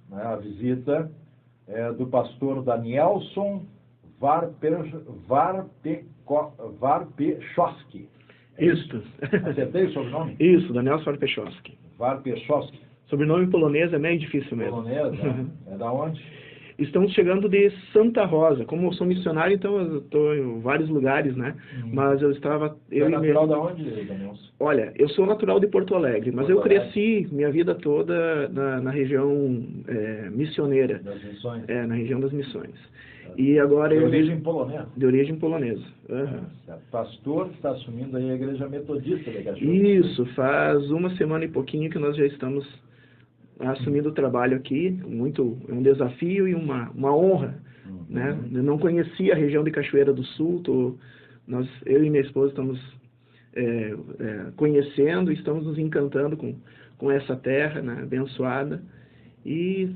né, a visita do pastor Danielson Warpechowski. Isso. Acertei o sobrenome? Isso, Danielson Warpechowski. Warpechowski. Sobrenome polonês é meio difícil mesmo. Polonês, né? É da onde? Estamos chegando de Santa Rosa. Como eu sou missionário, então eu estou em vários lugares, né? Mas eu estava... Você é natural de onde, Danielson? Olha, eu sou natural de Porto Alegre, mas eu cresci minha vida toda na região missioneira. Das missões? Na região das missões. E agora de origem polonesa? De origem polonesa. Pastor está assumindo aí a Igreja Metodista de Cachoeira. Isso, faz uma semana e pouquinho que nós já estamos assumindo o trabalho aqui. É um desafio e uma honra. Né? Eu não conhecia a região de Cachoeira do Sul, eu e minha esposa estamos conhecendo, estamos nos encantando com essa terra, né, abençoada. E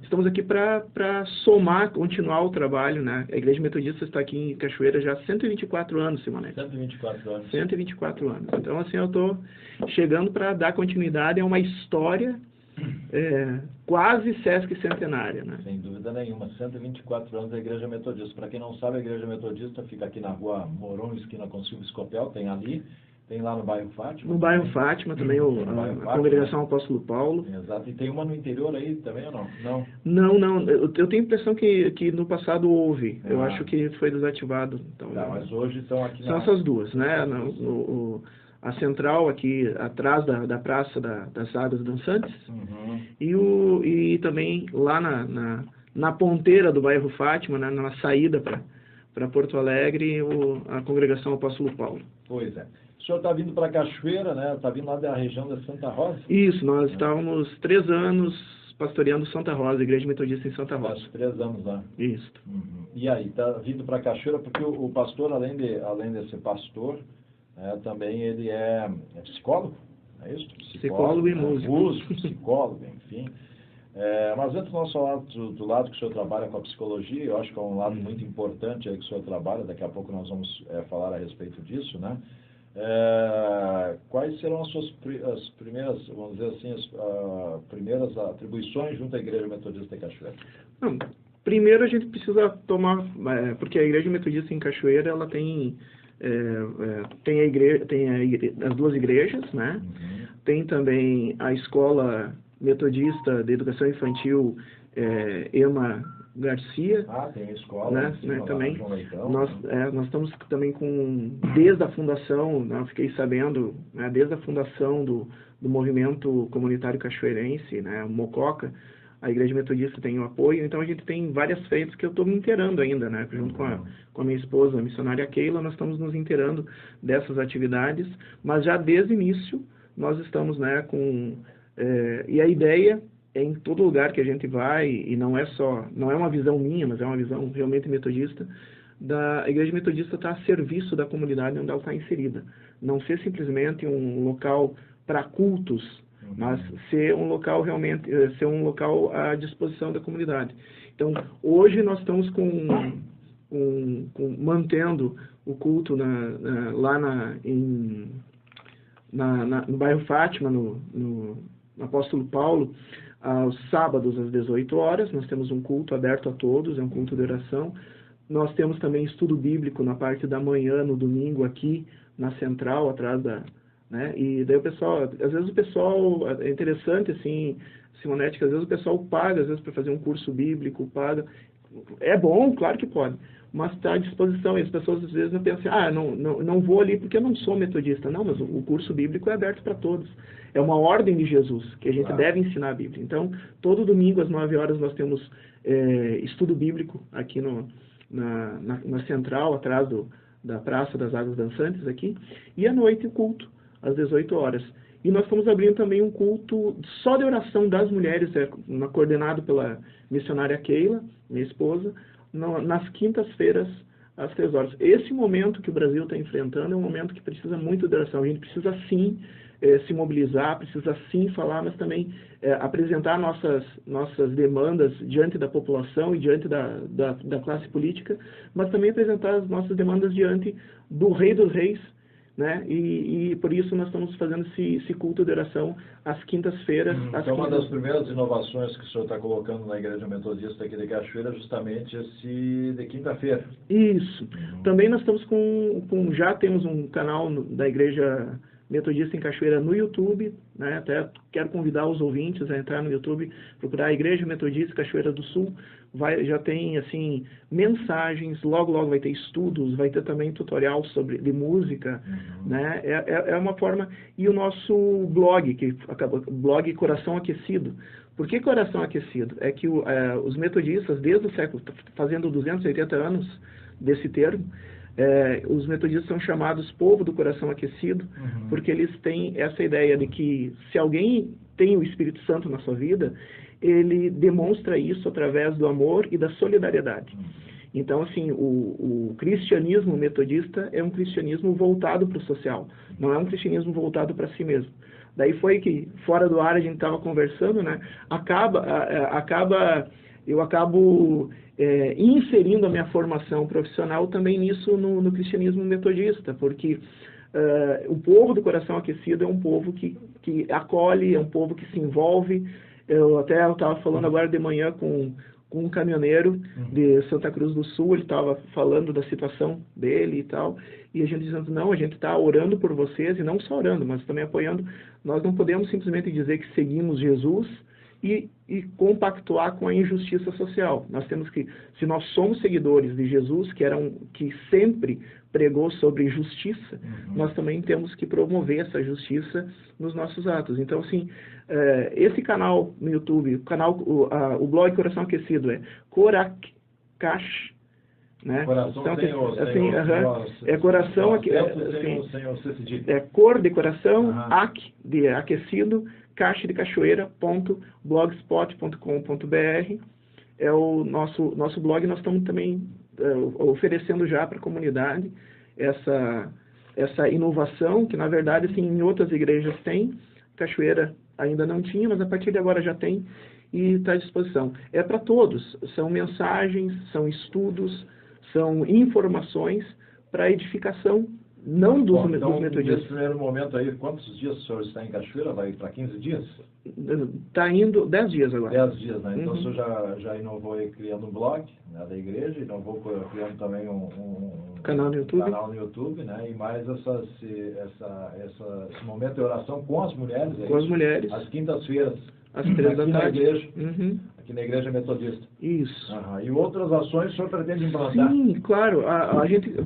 estamos aqui para somar, continuar o trabalho, né? A Igreja Metodista está aqui em Cachoeira já há 124 anos, Simonete. 124 anos. 124 anos. Então, assim, eu estou chegando para dar continuidade a uma história quase Sesc centenária, né? Sem dúvida nenhuma. 124 anos da Igreja Metodista. Para quem não sabe, a Igreja Metodista fica aqui na rua Moron, esquina com Silvio Escopel, tem ali. Tem lá no bairro Fátima. No bairro Fátima também, a Congregação Apóstolo Paulo. Exato. E tem uma no interior aí também ou não? Não. Eu tenho a impressão que no passado houve. Eu acho que foi desativado. Então, mas hoje estão aqui São essas duas, né? A central aqui atrás da Praça das Águas Dançantes. E também lá na ponteira do bairro Fátima, né, na saída para Porto Alegre, a Congregação Apóstolo Paulo. Pois é. O senhor está vindo para Cachoeira, né? Está vindo lá da região da Santa Rosa? Isso, nós estávamos 3 anos pastoreando Santa Rosa, Igreja Metodista em Santa Rosa. 3 anos lá. Isso. E aí, está vindo para Cachoeira porque o pastor, além de ser pastor, também ele é psicólogo, é isso? Psicólogo e músico. Psicólogo, enfim. Mas antes nós falar do lado que o senhor trabalha com a psicologia, eu acho que é um lado muito importante aí que o senhor trabalha, daqui a pouco nós vamos falar a respeito disso, né? Quais serão as primeiras, vamos dizer assim, as primeiras atribuições junto à Igreja Metodista de Cachoeira? Primeiro a gente precisa tomar, porque a Igreja Metodista em Cachoeira, ela tem as 2 igrejas, né? Tem também a Escola Metodista de Educação Infantil Ema Garcia. Tem a escola, né, também. Leitão, nós estamos também desde a fundação, né, eu fiquei sabendo, né, desde a fundação do movimento comunitário cachoeirense, né, o Mococa, a Igreja Metodista tem o apoio, então a gente tem várias frentes que eu estou me inteirando ainda, né, junto com a minha esposa, a missionária Keila, nós estamos nos inteirando dessas atividades, mas já desde o início nós estamos, né, e a ideia em todo lugar que a gente vai, e não é uma visão minha, mas é uma visão realmente metodista, a Igreja Metodista está a serviço da comunidade onde ela está inserida. Não ser simplesmente um local para cultos, mas ser um local realmente, ser um local à disposição da comunidade. Então, hoje nós estamos mantendo o culto lá no bairro Fátima, no Apóstolo Paulo, aos sábados às 18 horas, nós temos um culto aberto a todos, é um culto de oração. Nós temos também estudo bíblico na parte da manhã, no domingo, aqui na central, atrás né? E daí às vezes o pessoal, é interessante assim, Simonete, que às vezes o pessoal paga, às vezes para fazer um curso bíblico, paga. É bom, claro que pode, mas está à disposição, e as pessoas às vezes não pensam, não vou ali porque eu não sou metodista. Não, mas o curso bíblico é aberto para todos. É uma ordem de Jesus, que a gente deve ensinar a Bíblia. Então, todo domingo às 9 horas nós temos estudo bíblico aqui na central, atrás da Praça das Águas Dançantes aqui, e à noite o culto, às 18 horas. E nós estamos abrindo também um culto só de oração das mulheres, coordenado pela missionária Keila, minha esposa, nas quintas-feiras, às 3 horas. Esse momento que o Brasil está enfrentando é um momento que precisa muito de oração. A gente precisa, sim, se mobilizar, precisa, sim, falar, mas também apresentar nossas demandas diante da população e diante da classe política, mas também apresentar as nossas demandas diante do Rei dos Reis, né? E por isso nós estamos fazendo esse culto de oração às quintas-feiras. Então, uma das primeiras inovações que o senhor está colocando na Igreja Metodista aqui de Cachoeira é justamente esse de quinta-feira. Isso. Também nós estamos já temos um canal da Igreja Metodista em Cachoeira no YouTube, né? Até quero convidar os ouvintes a entrar no YouTube, procurar a Igreja Metodista Cachoeira do Sul. Já tem, assim, mensagens, logo vai ter estudos, vai ter também tutorial de música, né? É uma forma... E o nosso blog, blog Coração Aquecido. Por que Coração Aquecido? É que os metodistas, desde o século, fazendo 280 anos desse termo, os metodistas são chamados povo do coração aquecido, porque eles têm essa ideia de que se alguém tem o Espírito Santo na sua vida, ele demonstra isso através do amor e da solidariedade. Então, assim, o cristianismo metodista é um cristianismo voltado para o social, não é um cristianismo voltado para si mesmo. Daí foi que, fora do ar, a gente estava conversando, né? Eu acabo inserindo a minha formação profissional também nisso no cristianismo metodista, porque o povo do coração aquecido é um povo que acolhe, é um povo que se envolve. Eu estava falando agora de manhã com um caminhoneiro de Santa Cruz do Sul, ele estava falando da situação dele e tal, e a gente dizendo, não, a gente está orando por vocês, e não só orando, mas também apoiando. Nós não podemos simplesmente dizer que seguimos Jesus e compactuar com a injustiça social. Nós temos que, se nós somos seguidores de Jesus, que sempre pregou sobre justiça, nós também temos que promover essa justiça nos nossos atos. Então, assim, esse canal no YouTube, o blog Coração Aquecido é Coracash, né? Coração coração é cor de coração, de aquecido, caixa de cachoeira.blogspot.com.br é o nosso blog. Nós estamos também oferecendo já para a comunidade essa inovação, que na verdade assim, em outras igrejas tem, Cachoeira ainda não tinha, mas a partir de agora já tem e está à disposição. É para todos, são mensagens, são estudos, são informações para edificação, não dos metodistas. Nesse primeiro momento aí, quantos dias o senhor está em Cachoeira? Vai para 15 dias? Está indo 10 dias agora. 10 dias, né? Então o senhor já inovou aí criando um blog, né, da igreja, inovou criando também um canal no YouTube. Né? E mais esse momento de oração com as mulheres. Com as mulheres. Às quintas-feiras. Às 3 da tarde. Igreja, aqui na Igreja Metodista. Isso. E outras ações o senhor pretende implantar? Sim, claro.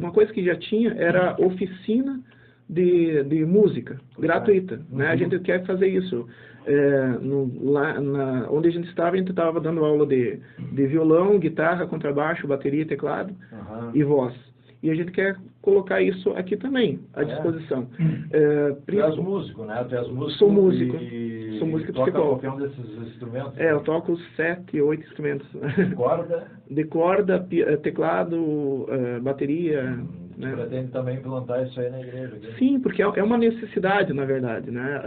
Uma coisa que já tinha era oficina de música gratuita. Né? A gente quer fazer isso. Onde a gente estava dando aula de violão, guitarra, contrabaixo, bateria, teclado e voz. E a gente quer colocar isso aqui também, à disposição. Tu és músico, né? Tu és músico. Sou músico. Sou músico e toca psicólogo. qualquer um desses instrumentos? Eu toco 7, 8 instrumentos. De corda? De corda, teclado, bateria. Você pretende também implantar isso aí na igreja? Aqui? Sim, porque é uma necessidade, na verdade, né?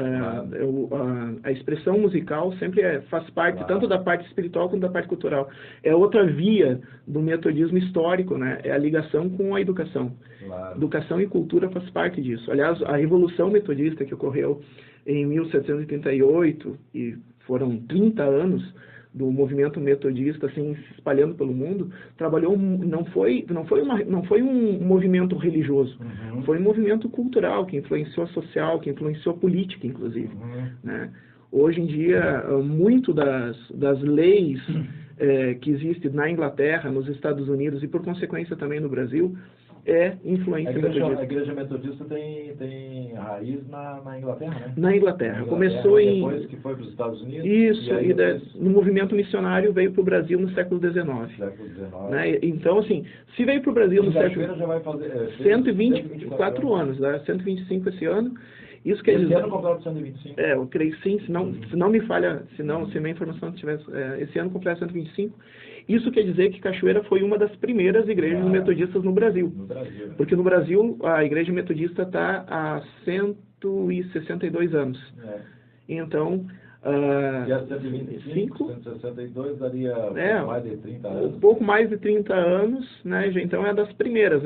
A expressão musical sempre faz parte tanto da parte espiritual quanto da parte cultural. É outra via do metodismo histórico, né? É a ligação com a educação. Educação e cultura faz parte disso. Aliás, a Revolução Metodista que ocorreu em 1738, e foram 30 anos do movimento metodista assim se espalhando pelo mundo, não foi um movimento religioso, foi um movimento cultural que influenciou a social, que influenciou a política, inclusive. Né? Hoje em dia, muito das leis que existem na Inglaterra, nos Estados Unidos e por consequência também no Brasil, influência metodista. A igreja metodista tem raiz na Inglaterra, né? Na Inglaterra. Começou depois que foi para os Estados Unidos. Isso, no movimento missionário veio para o Brasil no século XIX. Né? Então, assim, se veio para o Brasil no século... já vai fazer... 124 anos, né? 125 esse ano. Isso quer dizer... Esse ano completa 125. Eu creio que sim, se não me falha, se minha informação tivesse... esse ano completa 125. Isso quer dizer que Cachoeira foi uma das primeiras igrejas metodistas no Brasil. Porque no Brasil a igreja metodista está há 162 anos. Então... E a 125, 162 daria mais de 30 anos. Um pouco mais de 30 anos, né? Então é das primeiras.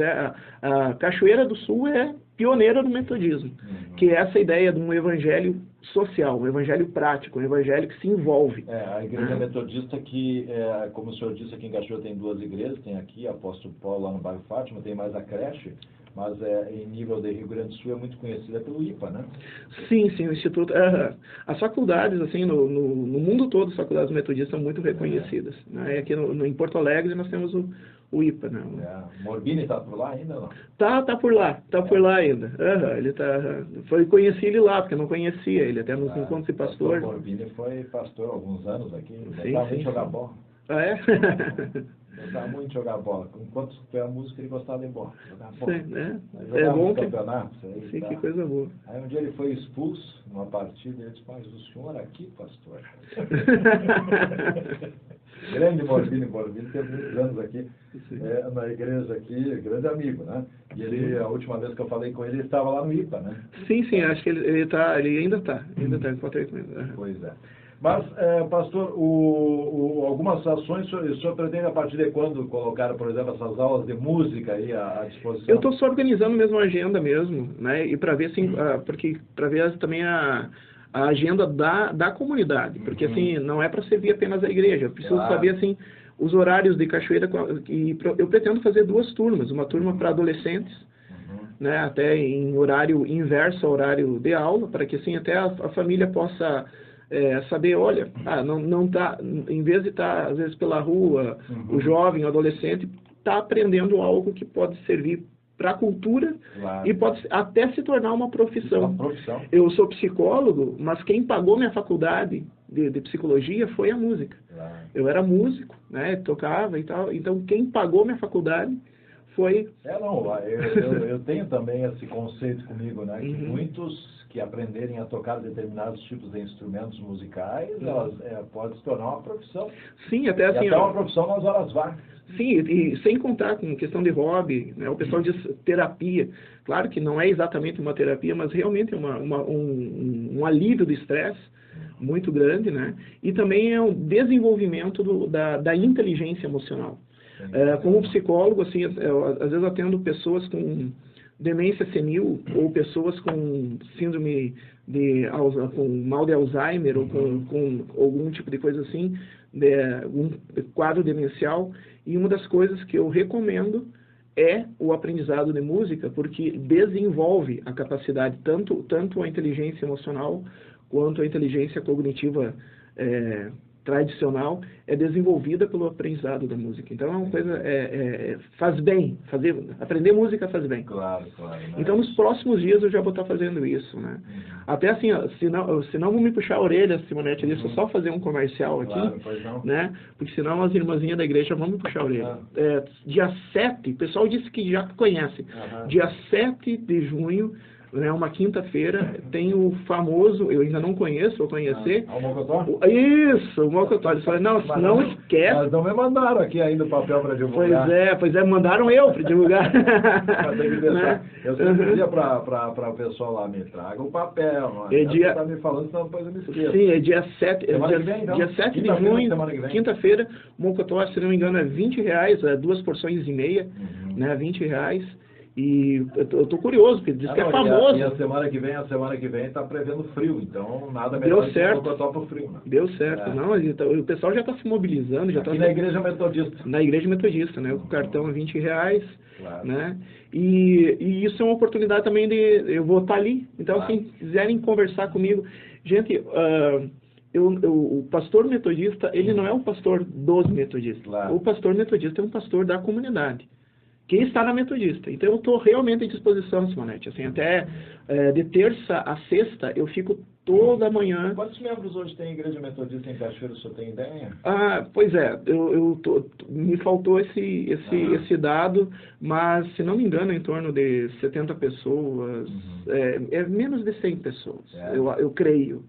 A Cachoeira do Sul é pioneira no metodismo, que é essa ideia de um evangelho social, um evangelho prático, um evangelho que se envolve. A igreja metodista que, como o senhor disse, aqui em Cachoeira tem 2 igrejas, tem aqui a Apóstolo Paulo lá no bairro Fátima, tem mais a creche, mas em nível de Rio Grande do Sul é muito conhecida pelo IPA, né? Sim, o Instituto... as faculdades, assim, no mundo todo, as faculdades metodistas são muito reconhecidas. Né? Aqui em Porto Alegre nós temos o IPA, né? Morbini está por lá ainda ou não? Tá por lá ainda. Ele conheci ele lá, porque eu não conhecia ele, até nos encontros de pastor. O Morbini foi pastor há alguns anos aqui, gostava muito de jogar bola. É? Gostava muito de jogar bola. Enquanto era música, ele gostava de bola. Jogar bola. É bom que... Sim, que coisa boa. Aí um dia ele foi expulso numa partida e ele disse, mas o senhor aqui, pastor? Grande Morbini tem muitos anos aqui, na igreja aqui, grande amigo, né? E ele, a última vez que eu falei com ele, ele estava lá no IPA, né? Sim, acho que ele ainda está, encontrei com ele. Pois é. Mas, pastor, algumas ações, o senhor pretende a partir de quando colocar, por exemplo, essas aulas de música aí à disposição? Eu estou só organizando mesmo a agenda mesmo, né? E para ver, assim, porque para ver também a agenda da comunidade, porque assim, não é para servir apenas a igreja, eu preciso saber assim os horários de Cachoeira, e eu pretendo fazer 2 turmas, uma turma para adolescentes, né, até em horário inverso ao horário de aula, para que assim até a família possa saber, olha, não tá, em vez de estar às vezes pela rua, o jovem, o adolescente está aprendendo algo que pode servir para a cultura e pode até se tornar uma profissão. Eu sou psicólogo, mas quem pagou minha faculdade de psicologia foi a música. Eu era músico, né, tocava e tal, então quem pagou minha faculdade foi... Eu tenho também esse conceito comigo, né, que muitos que aprenderem a tocar determinados tipos de instrumentos musicais, elas podem se tornar uma profissão. Sim, até assim... até uma profissão nas horas vagas. Sim, e sem contar com questão de hobby, né, o pessoal diz terapia. Claro que não é exatamente uma terapia, mas realmente é um alívio do estresse muito grande, né? E também é um desenvolvimento da inteligência emocional. Como psicólogo, assim, às vezes eu atendo pessoas com demência senil ou pessoas com síndrome com mal de Alzheimer ou com algum tipo de coisa assim, um quadro demencial, e uma das coisas que eu recomendo é o aprendizado de música, porque desenvolve a capacidade, tanto a inteligência emocional quanto a inteligência cognitiva tradicional é desenvolvida pelo aprendizado da música. Então é uma coisa, faz bem, aprender música faz bem. Claro. Né? Então nos próximos dias eu já vou estar fazendo isso, né? Até assim, se não vão me puxar a orelha, Simonete, deixa eu só fazer um comercial aqui, né? Porque senão as irmãzinhas da igreja vão me puxar a orelha. Dia 7, o pessoal disse que já conhece, dia 7 de junho, né, uma quinta-feira, tem o famoso, eu ainda não conheço, vou conhecer. O Mocotó? Isso, o Mocotó. Eles falaram, não esquece. Mas não me mandaram aqui ainda o papel para divulgar. Pois é, mandaram eu para divulgar. Né? Eu sempre dizia para o pessoal lá, me traga o papel, não é? Você está me falando, senão depois eu me esqueço. Sim, é dia 7, então? dia 7 de junho, quinta-feira, o Mocotó, se não me engano, é R$20, 2 porções e meia, né, R$20. E eu tô curioso, porque diz que é famoso. E a semana que vem está prevendo frio, então nada melhor do que o Mocotó pro frio. Né? Deu certo. Não, o pessoal já está se mobilizando. Na igreja metodista. Na igreja metodista, né? O cartão é R$20, né? E isso é uma oportunidade também eu vou estar ali. Então, assim, se quiserem conversar comigo... Gente, o pastor metodista, ele não é o pastor dos metodistas. O pastor metodista é um pastor da comunidade, que está na metodista. Então eu estou realmente à disposição, Simonete. Assim, até de terça a sexta eu fico toda manhã. Quantos membros hoje tem a igreja metodista em Cachoeira, o senhor tem ideia? Pois é, me faltou esse dado, mas se não me engano, em torno de 70 pessoas, é menos de 100 pessoas, eu creio.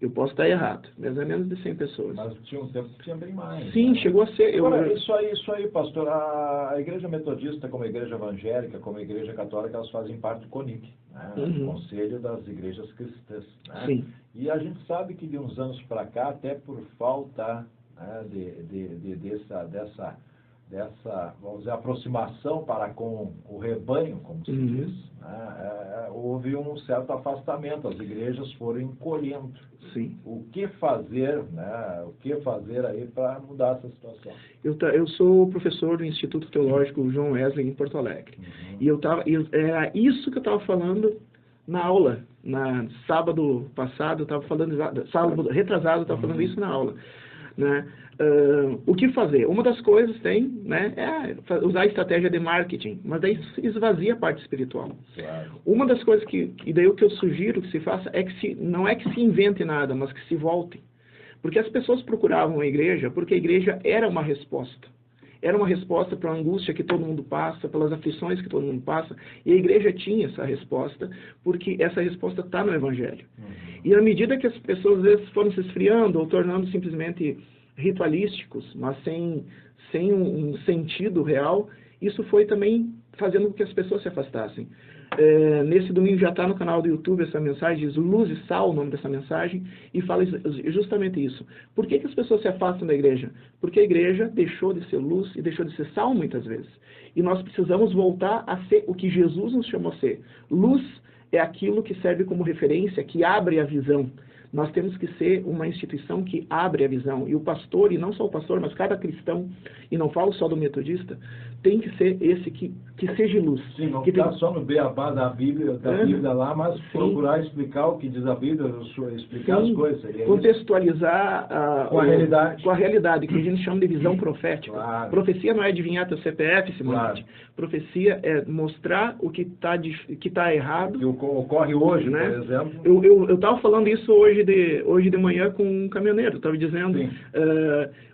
Eu posso estar errado, mas é menos de 100 pessoas. Mas tinha um tempo que tinha bem mais. Sim, né? Chegou a ser... Agora, isso aí, pastor, a igreja metodista, como a igreja evangélica, como a igreja católica, elas fazem parte do CONIC, né? O Conselho das Igrejas Cristãs. Né? Sim. E a gente sabe que de uns anos para cá, até por falta, né, dessa, vamos dizer, aproximação para com o rebanho, como se diz, né? houve um certo afastamento, as igrejas foram encolhendo. Sim. O que fazer, né? O que fazer aí para mudar essa situação? Eu sou professor do Instituto Teológico João Wesley em Porto Alegre. E era isso que eu estava falando na aula. Na sábado passado, eu estava falando, sábado retrasado, eu estava falando isso na aula. Né? O que fazer? Uma das coisas né, é usar a estratégia de marketing, mas daí esvazia a parte espiritual. Claro. Uma das coisas e daí o que eu sugiro que se faça é que não é que se invente nada, mas que se voltem. Porque as pessoas procuravam a igreja porque a igreja era uma resposta. Era uma resposta para a angústia que todo mundo passa, pelas aflições que todo mundo passa, e a igreja tinha essa resposta, porque essa resposta está no Evangelho. E à medida que as pessoas às vezes foram se esfriando ou tornando simplesmente ritualísticos, mas sem um sentido real, isso foi também fazendo com que as pessoas se afastassem. Nesse domingo já está no canal do YouTube essa mensagem, diz Luz e Sal, o nome dessa mensagem, e fala justamente isso. Por que as pessoas se afastam da igreja? Porque a igreja deixou de ser luz e deixou de ser sal muitas vezes. E nós precisamos voltar a ser o que Jesus nos chamou a ser. Luz é aquilo que serve como referência, que abre a visão. Nós temos que ser uma instituição que abre a visão. E o pastor, e não só o pastor, mas cada cristão, e não falo só do metodista, tem que ser esse que seja luz. Sim, não ficar só no beabá da Bíblia lá, mas procurar explicar o que diz a Bíblia, explicar as coisas. Contextualizar com a realidade. Com a realidade, que a gente chama de visão profética. Claro. Profecia não é adivinhar teu CPF, Simonete. Claro. Profecia é mostrar o que tá errado. Que ocorre hoje, né? Por exemplo. Eu estava falando isso hoje de manhã com um caminhoneiro. Estava dizendo...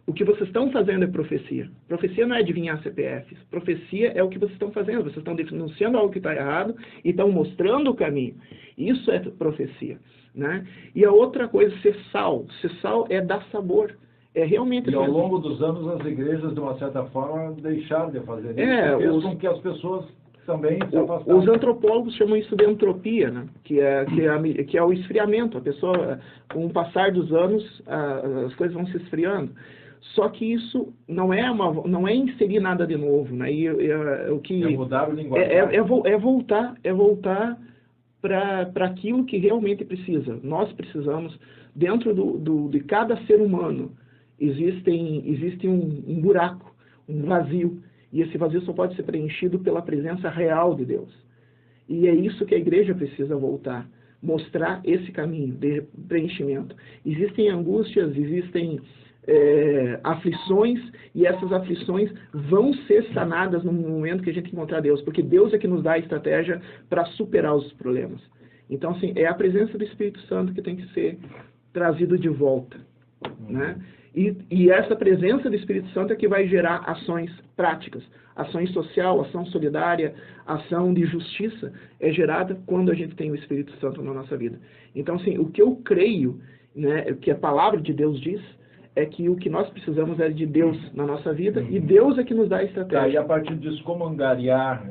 o que vocês estão fazendo é profecia. Profecia não é adivinhar CPFs. Profecia é o que vocês estão fazendo. Vocês estão denunciando algo que está errado e estão mostrando o caminho. Isso é profecia. Né? E a outra coisa, ser sal. Ser sal é dar sabor. É realmente... E ao longo dos anos, as igrejas, de uma certa forma, deixaram de fazer isso. Fez com que as pessoas também se afastaram. Os antropólogos chamam isso de entropia, né? que é o esfriamento. A pessoa, com o passar dos anos, as coisas vão se esfriando. Só que isso não é inserir nada de novo, né? É mudar o linguagem. É voltar para aquilo que realmente precisa. Nós precisamos, dentro de cada ser humano, existe um buraco, um vazio, e esse vazio só pode ser preenchido pela presença real de Deus. E é isso que a igreja precisa voltar, mostrar esse caminho de preenchimento. Existem angústias, existem aflições, e essas aflições vão ser sanadas no momento que a gente encontrar Deus, porque Deus é que nos dá a estratégia para superar os problemas. Então, assim, é a presença do Espírito Santo que tem que ser trazido de volta, né? E essa presença do Espírito Santo é que vai gerar ações práticas. Ações social, ação solidária, ação de justiça é gerada quando a gente tem o Espírito Santo na nossa vida. Então, assim, o que eu creio, né, que a palavra de Deus diz, é que o que nós precisamos é de Deus na nossa vida, e Deus é que nos dá a estratégia. E a partir disso, como angariar,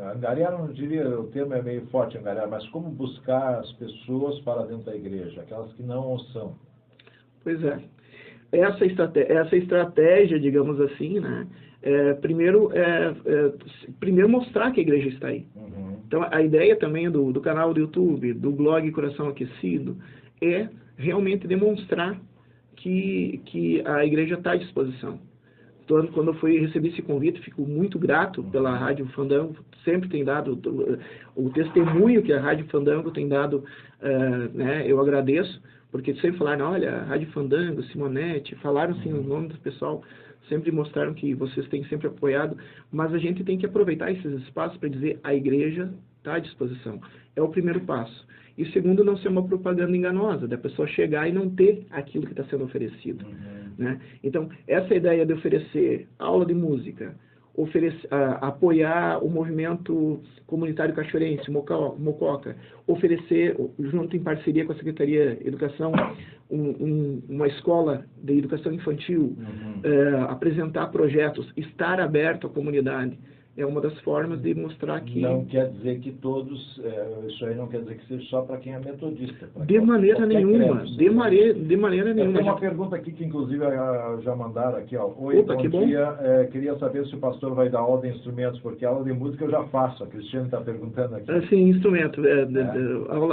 não diria, o termo é meio forte, angariar, mas como buscar as pessoas para dentro da igreja, aquelas que não o são? Pois é. Essa estratégia, digamos assim, né, primeiro mostrar que a igreja está aí. Então, a ideia também do canal do YouTube, do blog Coração Aquecido, é realmente demonstrar que a igreja está à disposição. Então, quando eu recebi esse convite, fico muito grato pela Rádio Fandango, sempre tem dado o testemunho que a Rádio Fandango tem dado, né, eu agradeço, porque sempre falaram, olha, Rádio Fandango, Simonete, falaram assim o nome do pessoal, sempre mostraram que vocês têm sempre apoiado, mas a gente tem que aproveitar esses espaços para dizer, a igreja está à disposição. É o primeiro passo. E segundo, não ser uma propaganda enganosa, da pessoa chegar e não ter aquilo que está sendo oferecido. Né? Então, essa ideia de oferecer aula de música, apoiar o movimento comunitário cachoeirense, Mococa, oferecer, junto em parceria com a Secretaria de Educação, uma escola de educação infantil, apresentar projetos, estar aberto à comunidade, é uma das formas de mostrar que... Não quer dizer que todos, isso aí não quer dizer que seja só para quem é metodista. De maneira nenhuma, de maneira nenhuma. Tem uma pergunta aqui que inclusive já mandaram aqui, ó. Oi, Opa, bom dia, queria saber se o pastor vai dar aula de instrumentos, porque aula de música eu já faço, a Cristiane está perguntando aqui. Sim, instrumento,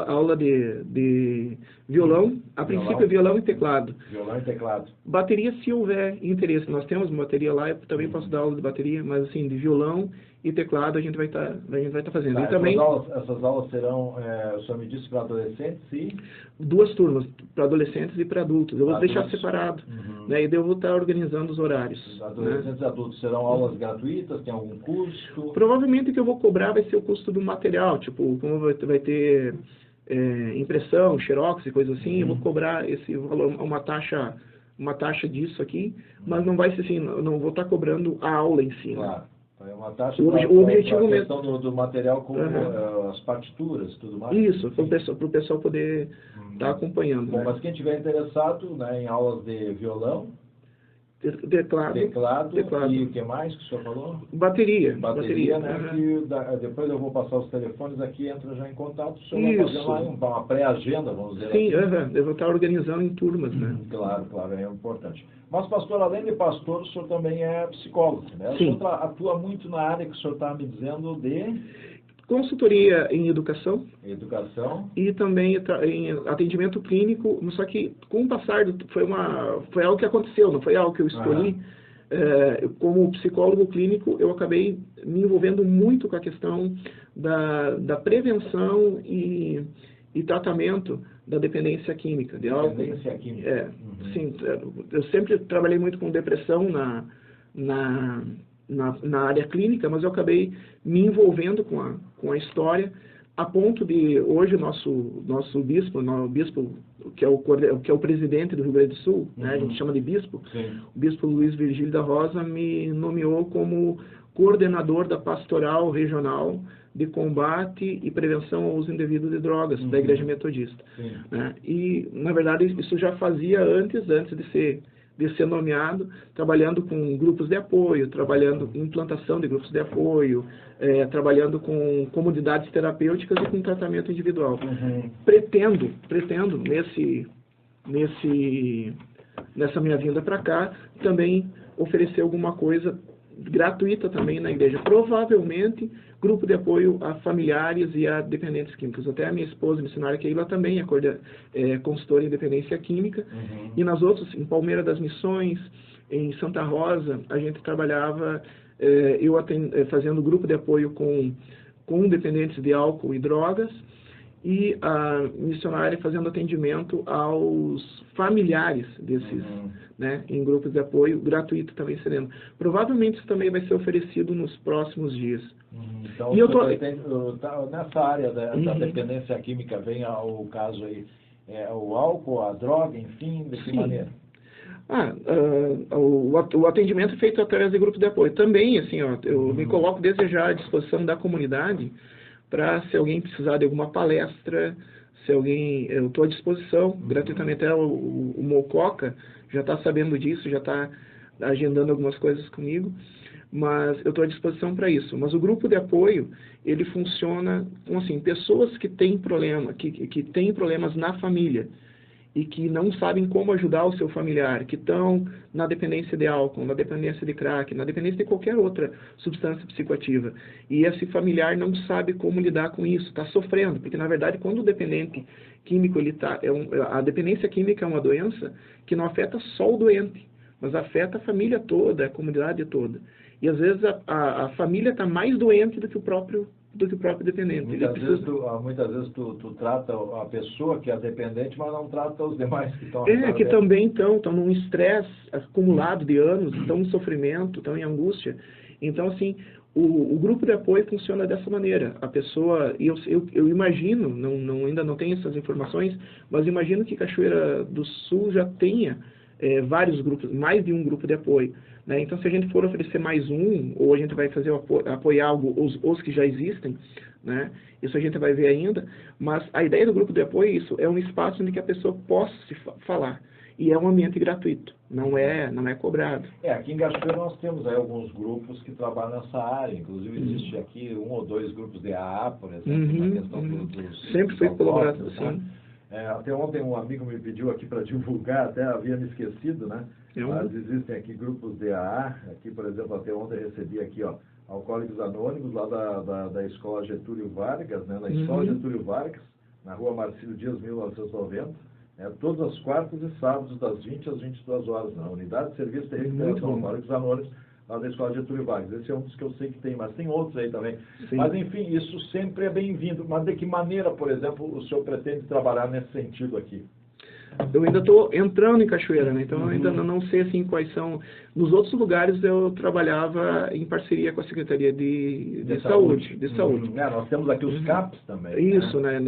aula de violão, a princípio é violão e teclado. Violão e teclado. Bateria, se houver interesse, nós temos uma bateria lá, eu também posso dar aula de bateria, mas assim, de violão e teclado a gente vai estar fazendo. E também, essas aulas serão, o senhor me disse, para adolescentes e... 2 turmas, para adolescentes e para adultos. Eu vou deixar separado, né, e eu vou estar organizando os horários. Adolescentes e adultos serão aulas gratuitas, tem algum custo? Provavelmente o que eu vou cobrar vai ser o custo do material, tipo, como vai ter impressão, xerox e coisa assim, eu vou cobrar esse valor, uma taxa disso aqui, mas não vai ser assim, não vou estar cobrando a aula em si. Claro. É uma taxa o objetivo mesmo. A questão do material como as partituras e tudo mais. Isso, para o pessoal poder estar acompanhando. Bom, mas quem tiver interessado, né, em aulas de violão, teclado e o que mais que o senhor falou? Bateria, né? Que depois eu vou passar os telefones aqui, entra já em contato, o senhor vai fazer lá uma pré-agenda, vamos dizer assim. Sim, eu vou estar organizando em turmas, né? Claro, é importante. Mas, pastor, além de pastor, o senhor também é psicólogo, né? Sim. O senhor atua muito na área que o senhor está me dizendo de... Consultoria em educação. Educação. E também em atendimento clínico, só que com o passar, foi algo que aconteceu, não foi algo que eu escolhi. Como psicólogo clínico, eu acabei me envolvendo muito com a questão da prevenção e tratamento da dependência química. Dependência química. Sim, eu sempre trabalhei muito com depressão na área clínica, mas eu acabei me envolvendo com a história, a ponto de hoje o nosso bispo, que é o presidente do Rio Grande do Sul, né, a gente chama de bispo, o bispo Luiz Virgílio da Rosa me nomeou como coordenador da pastoral regional de combate e prevenção ao uso indevido de drogas da Igreja Metodista. Né? E, na verdade, isso já fazia antes de ser nomeado, trabalhando com grupos de apoio, trabalhando em implantação de grupos de apoio, trabalhando com comunidades terapêuticas e com tratamento individual. Pretendo nessa minha vinda para cá, também oferecer alguma coisa gratuita também na igreja. Provavelmente, grupo de apoio a familiares e a dependentes químicos. Até a minha esposa, missionária Keila, também é consultora em dependência química. E nas outras, em Palmeira das Missões, em Santa Rosa, a gente trabalhava, fazendo grupo de apoio com dependentes de álcool e drogas, e a missionária fazendo atendimento aos familiares desses, né, em grupos de apoio, gratuito também sereno. Provavelmente isso também vai ser oferecido nos próximos dias. Então, e nessa área da dependência química, vem ao caso aí, o álcool, a droga, enfim, de que maneira? O atendimento é feito através de grupos de apoio. Também, assim, eu me coloco desde já à disposição da comunidade, para se alguém precisar de alguma palestra, eu estou à disposição, gratuitamente. O Mococa já está sabendo disso, já está agendando algumas coisas comigo, mas eu estou à disposição para isso. Mas o grupo de apoio, ele funciona com, assim, pessoas que têm que têm problemas na família, e que não sabem como ajudar o seu familiar, que estão na dependência de álcool, na dependência de crack, na dependência de qualquer outra substância psicoativa. E esse familiar não sabe como lidar com isso, está sofrendo, porque na verdade quando o dependente químico, a dependência química é uma doença que não afeta só o doente, mas afeta a família toda, a comunidade toda. E às vezes a família está mais doente do que o próprio dependente. Muitas vezes tu trata a pessoa que é dependente, mas não trata os demais que estão... que também estão num estresse acumulado de anos, estão em sofrimento, estão em angústia. Então, assim, o grupo de apoio funciona dessa maneira. A pessoa, eu imagino, ainda não tenho essas informações, mas imagino que Cachoeira do Sul já tenha vários grupos, mais de um grupo de apoio. Né? Então, se a gente for oferecer mais ou a gente vai fazer apoiar os que já existem, né? Isso a gente vai ver ainda, mas a ideia do grupo de apoio é isso, é um espaço onde que a pessoa possa se falar. e é um ambiente gratuito, não é cobrado. Aqui em Cachoeira nós temos aí alguns grupos que trabalham nessa área, inclusive existe aqui 1 ou 2 grupos de AA, por exemplo, na questão dos sempre foi colaborado, né? Até ontem um amigo me pediu aqui para divulgar, até havia me esquecido, né? Mas existem aqui grupos de AA, aqui por exemplo, até ontem recebi aqui, ó, Alcoólicos Anônimos, lá da Escola Getúlio Vargas, né? Na Escola Getúlio Vargas, na Rua Marcílio Dias, 1990, todas as quartas e sábados, das 20 às 22 horas, na Unidade de Serviço de Recuperação Alcoólicos Anônimos, lá da Escola Getúlio Vargas. Esse é um dos que eu sei que tem, mas tem outros aí também. Sim. Mas, enfim, isso sempre é bem-vindo. Mas de que maneira, por exemplo, o senhor pretende trabalhar nesse sentido aqui? Eu ainda estou entrando em Cachoeira, né? Então eu ainda não sei assim quais são. Nos outros lugares eu trabalhava em parceria com a Secretaria de Saúde. Nós temos aqui os CAPs também. Isso, né?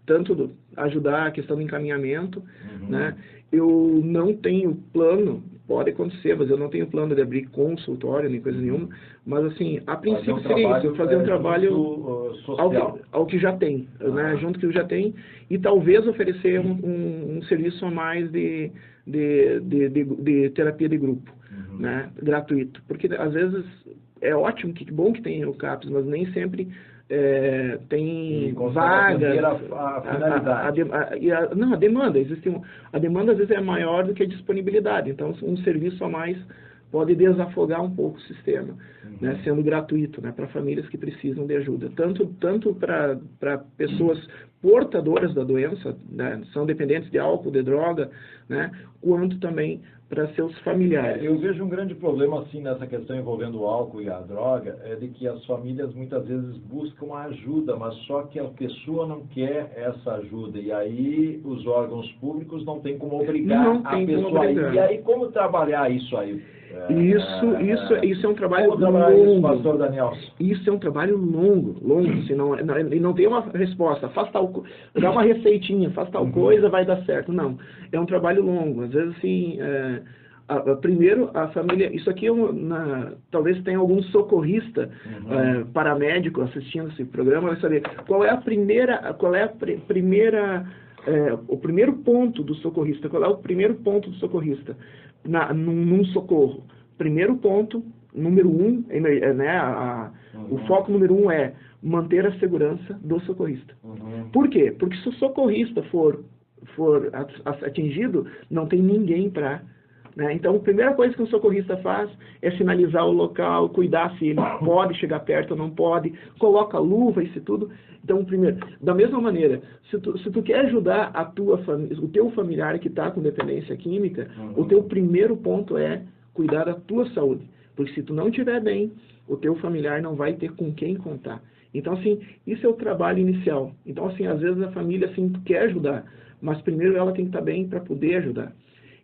Tanto ajudar a questão do encaminhamento, né? Eu não tenho plano, pode acontecer, mas eu não tenho plano de abrir consultório nem coisa nenhuma, mas assim, a princípio seria isso, fazer um trabalho ao que já tem, né, junto que já tem, e talvez oferecer um serviço a mais de terapia de grupo, né, gratuito, porque às vezes é ótimo, que bom que tem o CAPS, mas nem sempre tem vagas. A finalidade. A demanda, a demanda às vezes é maior do que a disponibilidade, então um serviço a mais pode desafogar um pouco o sistema, né, sendo gratuito, né, para famílias que precisam de ajuda, tanto para pessoas portadoras da doença, né, são dependentes de álcool, de droga, né, quanto também para seus familiares. Eu vejo um grande problema assim nessa questão envolvendo o álcool e a droga, é de que as famílias muitas vezes buscam ajuda, mas só que a pessoa não quer essa ajuda, e aí os órgãos públicos não têm como obrigar a pessoa a ir. E aí como trabalhar isso aí? Isso é um trabalho longo. Isso, pastor Daniel? Isso é um trabalho longo, e não tem uma resposta, dá uma receitinha, faz tal coisa, vai dar certo. Não, é um trabalho longo. Às vezes, assim, primeiro a família, isso aqui talvez tenha algum socorrista, paramédico assistindo esse programa, vai saber qual é o primeiro ponto do socorrista, qual é o primeiro ponto do socorrista num socorro. Primeiro ponto, número 1, o foco número 1 é manter a segurança do socorrista. Por quê? Porque se o socorrista for atingido, não tem ninguém para... Né? Então, a primeira coisa que um socorrista faz é sinalizar o local, cuidar se ele pode chegar perto ou não pode, coloca luva, isso tudo. Então, primeiro, da mesma maneira, se tu quer ajudar o teu familiar que está com dependência química, o teu primeiro ponto é cuidar da tua saúde. Porque se tu não estiver bem, o teu familiar não vai ter com quem contar. Então, assim, isso é o trabalho inicial. Então, assim, às vezes a família, assim, quer ajudar, mas primeiro ela tem que estar bem para poder ajudar.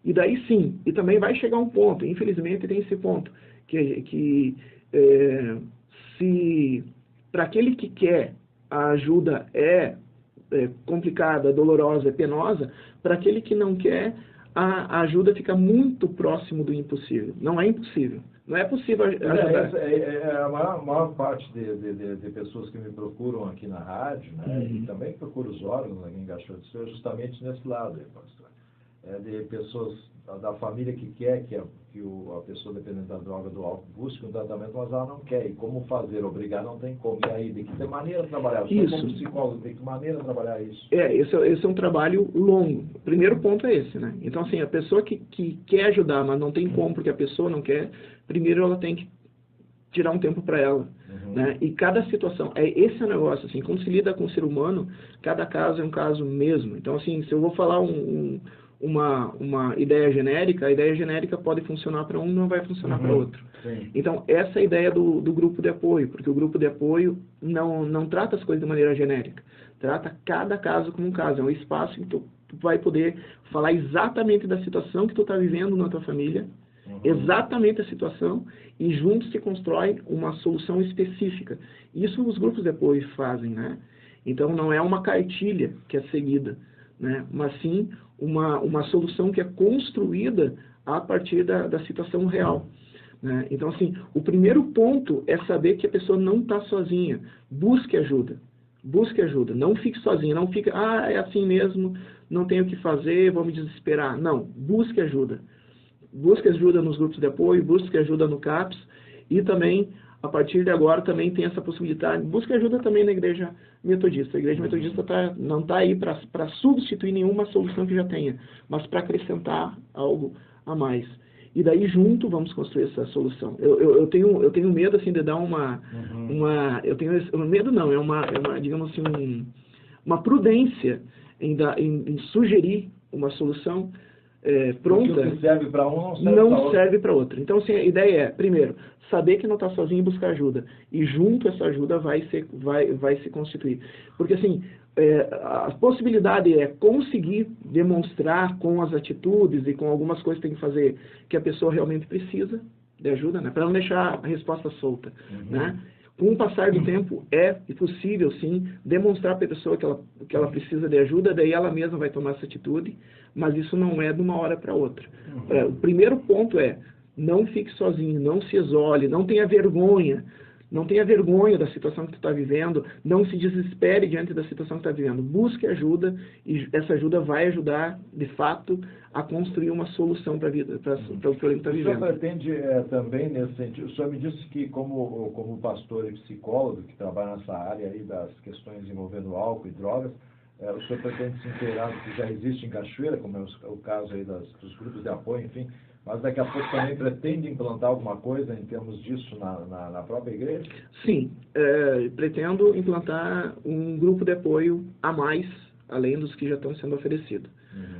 E daí sim, e também vai chegar um ponto, infelizmente tem esse ponto, que se para aquele que quer a ajuda é complicada, dolorosa, penosa, para aquele que não quer, a ajuda fica muito próximo do impossível. Não é impossível. Não é possível ajudar. A maior parte de pessoas que me procuram aqui na rádio, né, e também procuram os órgãos aqui em Cachoeira do Sul, é justamente nesse lado, pastor. De pessoas da família que quer que a pessoa dependente da droga, do álcool, busque um tratamento, mas ela não quer. E como fazer? Obrigar não tem como. E aí, de que maneira trabalhar? Você como psicólogo, de que maneira trabalhar isso? Esse é um trabalho longo. O primeiro ponto é esse, né? Então, assim, a pessoa que quer ajudar, mas não tem como, porque a pessoa não quer, primeiro ela tem que tirar um tempo para ela. Né? E cada situação, esse é o negócio, assim, quando se lida com o ser humano, cada caso é um caso mesmo. Então, assim, se eu vou falar uma ideia genérica, a ideia genérica pode funcionar para um, não vai funcionar para outro. Sim. Então, essa é a ideia do grupo de apoio, porque o grupo de apoio não trata as coisas de maneira genérica, trata cada caso como um caso, é um espaço que tu vai poder falar exatamente da situação que tu está vivendo na tua família, exatamente a situação, e juntos se constrói uma solução específica. Isso os grupos de apoio fazem, né? Então, não é uma cartilha que é seguida, né? Mas sim uma solução que é construída a partir da situação real. Né? Então, assim, o primeiro ponto é saber que a pessoa não está sozinha. Busque ajuda. busque ajuda, não fique sozinho, não fique, é assim mesmo, não tenho o que fazer, vou me desesperar. Não, busque ajuda. Busque ajuda nos grupos de apoio, busque ajuda no CAPS e também, a partir de agora, também tem essa possibilidade. Busque ajuda também na Igreja Metodista. A Igreja Metodista não está aí para substituir nenhuma solução que já tenha, mas para acrescentar algo a mais. E daí, junto, vamos construir essa solução. Eu tenho medo, assim, de dar medo não, é uma digamos assim, uma prudência em sugerir uma solução pronta. O que serve para um não serve para outro. Então, assim, a ideia é, primeiro, saber que não está sozinho e buscar ajuda. E junto essa ajuda vai se constituir. Porque, assim, a possibilidade é conseguir demonstrar com as atitudes e com algumas coisas que tem que fazer que a pessoa realmente precisa de ajuda, né? Para não deixar a resposta solta, né? Com o passar do tempo, é possível, sim, demonstrar para a pessoa que ela precisa de ajuda, daí ela mesma vai tomar essa atitude, mas isso não é de uma hora para outra. O primeiro ponto é, não fique sozinho, não se isole, não tenha vergonha da situação que tu está vivendo, não se desespere diante da situação que está vivendo. Busque ajuda e essa ajuda vai ajudar, de fato, a construir uma solução para a vida, para o problema que está vivendo. O senhor pretende também, nesse sentido, o senhor me disse que como pastor e psicólogo que trabalha nessa área aí das questões envolvendo álcool e drogas, o senhor pretende se inteirar do que já existe em Cachoeira, como é o caso aí dos grupos de apoio, enfim, mas daqui a pouco também pretende implantar alguma coisa em termos disso na própria igreja? Sim, pretendo implantar um grupo de apoio a mais, além dos que já estão sendo oferecidos.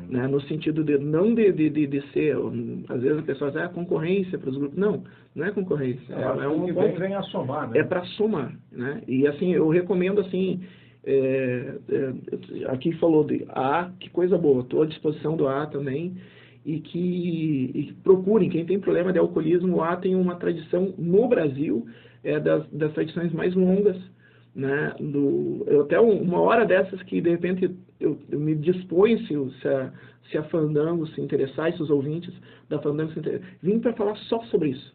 Né? No sentido de não de ser, às vezes a pessoa diz, concorrência para os grupos. Não é concorrência. Vem a somar, né? É para somar, né? E assim, eu recomendo assim, aqui falou de AA, que coisa boa, estou à disposição do AA também, e que procurem, quem tem problema de alcoolismo, o AA tem uma tradição no Brasil, das tradições mais longas, né? Até uma hora dessas que, de repente, eu me disponho, se a Fandango se interessar, se os ouvintes da Fandango se interessar, vim para falar só sobre isso.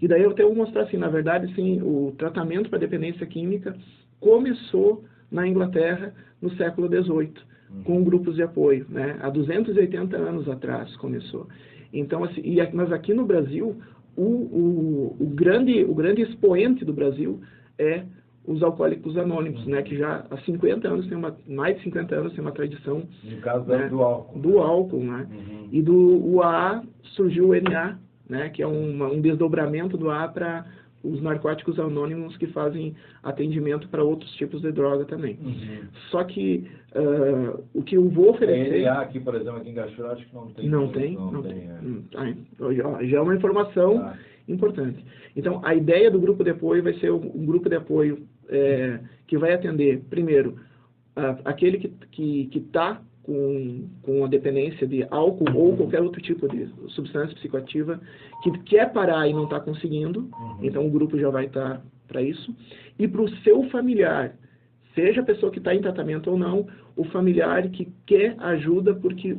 E daí eu até vou mostrar, assim, na verdade, assim, o tratamento para dependência química começou na Inglaterra no século XVIII, com grupos de apoio, né? Há 280 anos atrás começou. Então, assim, mas aqui no Brasil, o grande expoente do Brasil é os Alcoólicos Anônimos, né? Que já há 50 anos, mais de 50 anos, tem uma tradição. No caso, né? do álcool. Do álcool, né? E do AA surgiu o NA, né? Que é um desdobramento do AA para os narcóticos anônimos que fazem atendimento para outros tipos de droga também. Só que o que eu vou oferecer... A NA aqui, por exemplo, aqui em Cachoeira, acho que não tem. Não tem. Já é uma informação importante. Então, a ideia do grupo de apoio vai ser um grupo de apoio que vai atender, primeiro, aquele que está com a dependência de álcool ou qualquer outro tipo de substância psicoativa, que quer parar e não está conseguindo, então o grupo já vai estar para isso. E para o seu familiar, seja a pessoa que está em tratamento ou não, o familiar que quer ajuda porque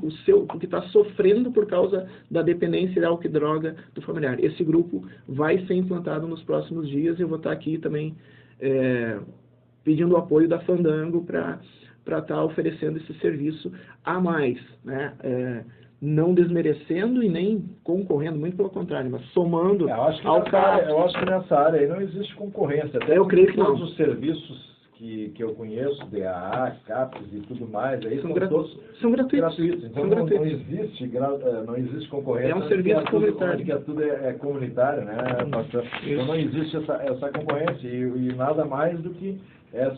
está sofrendo por causa da dependência de álcool e droga do familiar. Esse grupo vai ser implantado nos próximos dias e eu vou estar aqui também pedindo o apoio da Fandango para estar oferecendo esse serviço a mais, né? Não desmerecendo e nem concorrendo, muito pelo contrário, mas somando ao CAPS. Eu acho que nessa área aí não existe concorrência. Até eu creio que não. Todos os serviços que eu conheço, DAA, CAPS e tudo mais, aí são todos gratuitos. Então não existe concorrência. É um serviço comunitário. Que tudo é comunitário, né, pastor? Então não existe essa concorrência e nada mais do que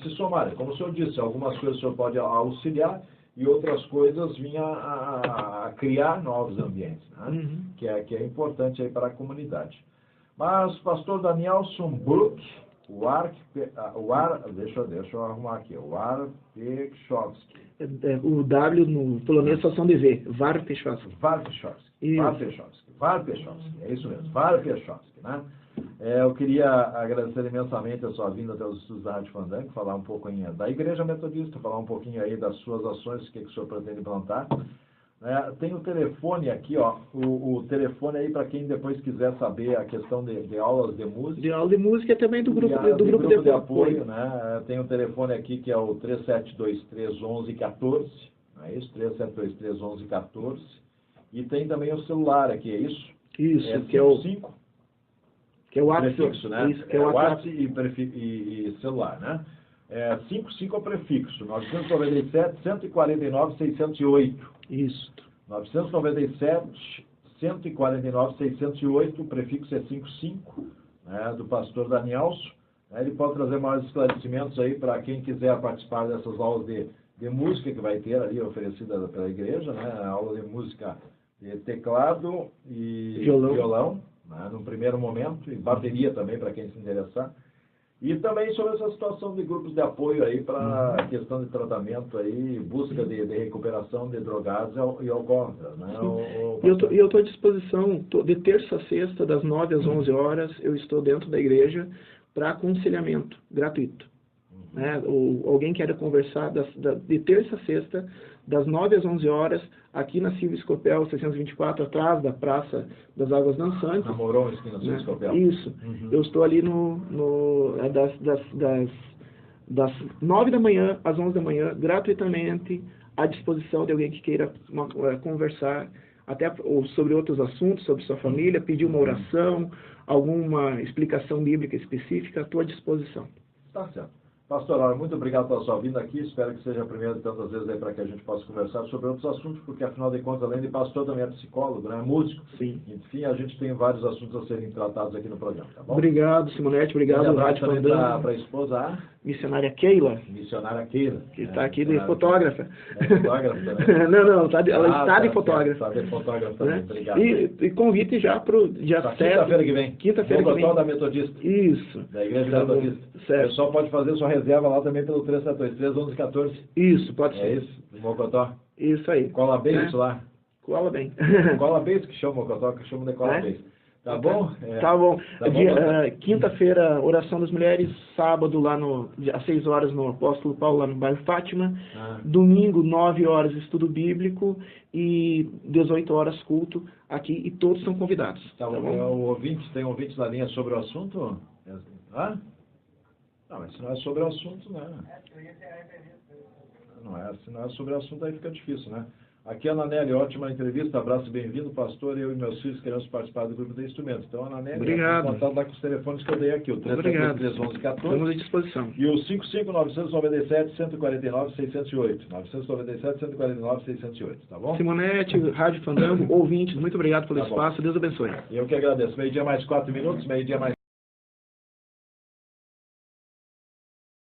se somar. Como o senhor disse, algumas coisas o senhor pode auxiliar e outras coisas vinham a criar novos ambientes, né? Que é importante aí para a comunidade. Mas, pastor Danielson Brook, deixa eu arrumar aqui, o Warpechowski. O W no polonês só são de V, Warpechowski. Warpechowski, é isso mesmo, Warpechowski, né? Eu queria agradecer imensamente a sua vinda até os estudos da Rádio Fandango, falar um pouco da Igreja Metodista, falar um pouquinho aí das suas ações, o que o senhor pretende implantar. Tem o telefone aqui, ó, o telefone aí para quem depois quiser saber a questão de aulas de música. De aula de música e também do grupo de apoio. Né? Tem o telefone aqui que é o 37231114, é isso? 37231114. E tem também o celular aqui, é isso? Isso, que é o 5. Que é o WhatsApp. Prefixo, né? Isso, que é o WhatsApp e celular, né? 55 é o prefixo, 997 149 608. Isso. 997 149 608, o prefixo é 55, né, do pastor Danielson. Ele pode trazer maiores esclarecimentos aí para quem quiser participar dessas aulas de música que vai ter ali oferecida pela igreja, né? Aula de música de teclado e violão, né, num primeiro momento, e bateria também para quem se interessar. E também sobre essa situação de grupos de apoio aí para a questão de tratamento aí, busca de recuperação de drogados e alcoólatras, né? E eu estou à disposição, de terça a sexta, das 9 às 11 horas, eu estou dentro da igreja para aconselhamento gratuito. Né? Ou alguém queira conversar de terça a sexta, das 9 às 11 horas, aqui na Silvio Escopel 624, atrás da Praça das Águas Dançantes. Na Moron, esquina Silvio Escopel. Isso. Eu estou ali das 9 da manhã às 11 da manhã, gratuitamente, à disposição de alguém que queira conversar até sobre outros assuntos, sobre sua família, pedir uma oração, alguma explicação bíblica específica, estou à disposição. Tá certo. Pastor, muito obrigado pela sua vinda aqui. Espero que seja a primeira de tantas vezes aí para que a gente possa conversar sobre outros assuntos, porque afinal de contas, além de pastor, também é psicólogo, né? Músico. Sim. Enfim, a gente tem vários assuntos a serem tratados aqui no programa, tá bom? Obrigado, Simonete. Obrigado, Rádio Fandango. Para a esposa, missionária Keila. Missionária Keila. Que está aqui de fotógrafa. Fotógrafa também? Não, ela está de fotógrafa. Está de fotógrafa também, né? Obrigado. E convite já para o dia 7. Quinta-feira que vem. Quinta-feira que vem. Da Metodista. Isso. Da Igreja Metodista. Certo. O pessoal pode fazer sua reserva lá também pelo 37231114. Isso, pode ser. É isso, do Mocotó. Isso aí. Cola bem isso lá. Cola bem. Cola bem isso que chama Mocotó, que chama de cola bem. Tá bom? Tá bom. Quinta-feira, oração das mulheres. Sábado, lá às 6 horas, no Apóstolo Paulo, lá no bairro Fátima. Domingo, 9 horas, estudo bíblico. E 18 horas, culto aqui. E todos são convidados. Tá bom? Tem ouvintes na linha sobre o assunto? Hã? Não, mas se não é sobre o assunto, né? Se não é sobre o assunto, aí fica difícil, né? Aqui a Ananelli, ótima entrevista, abraço e bem-vindo, pastor. Eu e meus filhos queremos participar do grupo de instrumentos. Então, Ananelli, obrigado. Contato lá com os telefones que eu dei aqui, o 331114. Estamos à disposição. E o 55-997-149-608. 997-149-608, tá bom? Simonete, Rádio Fandango, ouvintes, muito obrigado pelo espaço, Deus abençoe. Eu que agradeço. Meio-dia mais 4 minutos, meio-dia mais